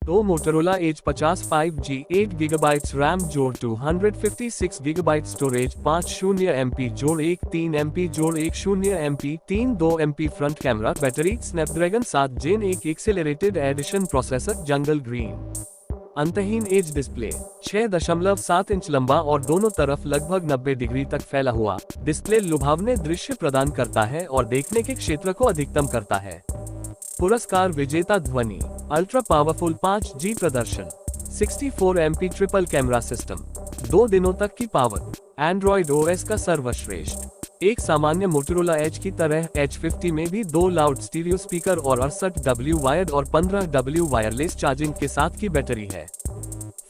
तो Motorola as 50 5G 8 GB RAM जोड़ 256 GB storage 50 MP जोड़ 13 MP जोड़ 10 MP 32 MP front camera battery Snapdragon 7 Gen 1 accelerated edition processor jungle green अंतहीन edge display 6.7 inch लंबा और दोनों तरफ लगभग 90 डिग्री तक फैला हुआ डिस्प्ले लुभावने दृश्य प्रदान करता है और देखने के क्षेत्र को अधिकतम करता है। पुरस्कार विजेता ध्वनि अल्ट्रा पावरफुल 5G प्रदर्शन 64 MP ट्रिपल कैमरा सिस्टम 2 दिनों तक की पावर एंड्रॉइड OS का सर्वश्रेष्ठ एक सामान्य मोटोरोला एज की तरह H50 में भी 2 लाउड स्टीरियो स्पीकर और 68W वायर्ड और 15W वायरलेस चार्जिंग के साथ की बैटरी है।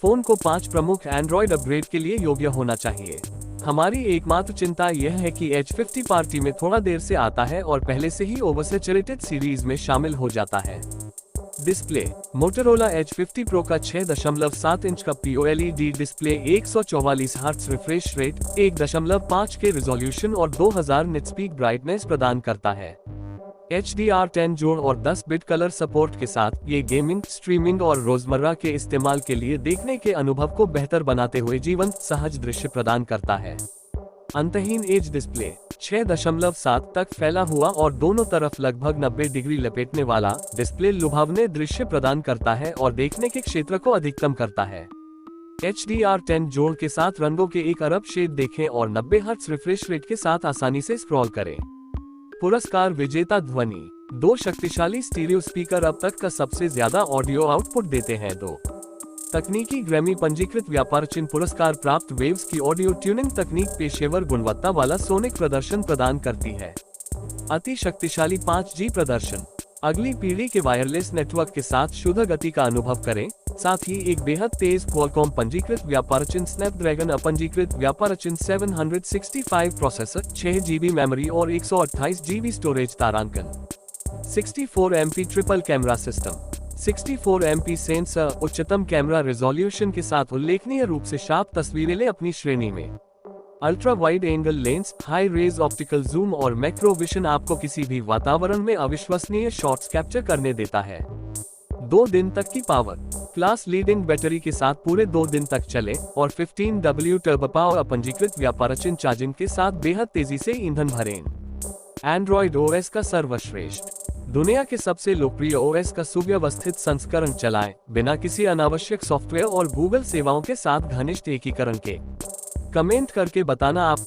फोन को 5 प्रमुख एंड्रॉइड अपग्रेड के लिए योग्य होना चाहिए। हमारी एकमात्र चिंता यह है कि H50 पार्टी में थोड़ा देर से आता है और पहले से ही ओवरसैचुरेटेड सीरीज में शामिल हो जाता है। डिस्प्ले मोटोरोला H50 Pro का 6.7 इंच का POLED display 144 hertz refresh rate 1.5 के रिजोल्यूशन और 2000 निट्स पीक ब्राइटनेस प्रदान करता है। HDR10 जोड़ और 10 बिट कलर सपोर्ट के साथ ये गेमिंग, स्ट्रीमिंग और रोजमर्रा के इस्तेमाल के लिए देखने के अनुभव को बेहतर बनाते हुए जीवंत सहज दृश्य प्रदान करता है। अंतहीन एज डिस्प्ले 6.7 तक फैला हुआ और दोनों तरफ लगभग 90 डिग्री लपेटने वाला डिस्प्ले लुभावने दृश्य प्रदान करता है और देखने के क्षेत्र को अधिकतम करता है। HDR10 जोड़ के साथ रंगों के 1 अरब शेड देखें और 90 हर्ट्ज रिफ्रेश रेट के साथ आसानी से स्क्रॉल करें। पुरस्कार विजेता ध्वनि 2 शक्तिशाली स्टीरियो स्पीकर अब तक का सबसे ज्यादा ऑडियो आउटपुट देते हैं। 2 तकनीकी ग्रैमी पंजीकृत व्यापार चिन्ह पुरस्कार प्राप्त वेव्स की ऑडियो ट्यूनिंग तकनीक पेशेवर गुणवत्ता वाला सोनिक प्रदर्शन प्रदान करती है। अति शक्तिशाली 5G प्रदर्शन अगली पीढ़ी के वायरलेस नेटवर्क के साथ शुद्ध गति का अनुभव करें, साथ ही एक बेहद तेज क्वालकॉम पंजीकृत व्यापार चिन्ह स्नैपड्रैगन अपंजीकृत व्यापार चिन्ह 765 प्रोसेसर 6 GB मेमोरी और 128 GB स्टोरेज तारांकन 64 MP triple camera system 64 MP sensor उच्चतम कैमरा रिजोल्यूशन के साथ उल्लेखनीय रूप से शार्प तस्वीरें ले अपनी श्रेणी में। Ultra wide angle lens, high res optical zoom और मैक्रो विजन आपको किसी भी वातावरण में अविश्वसनीय शॉट्स कैप्चर करने देता है। 2 दिन तक की पावर क्लास लीडिंग बैटरी के साथ पूरे 2 दिन तक चले और 15W टर्बो पावर अपंजीकृत व्यापारचिन्ह चार्जिंग के साथ बेहद तेजी से ईंधन भरें। एंड्रॉइड OS का सर्वश्रेष्ठ दुनिया के सबसे लोकप्रिय OS का सुव्यवस्थित संस्करण चलाएं, बिना किसी अनावश्यक सॉफ्टवेयर और गूगल सेवाओं के साथ घनिष्ठ एकीकरण के। कमेंट करके बताना आप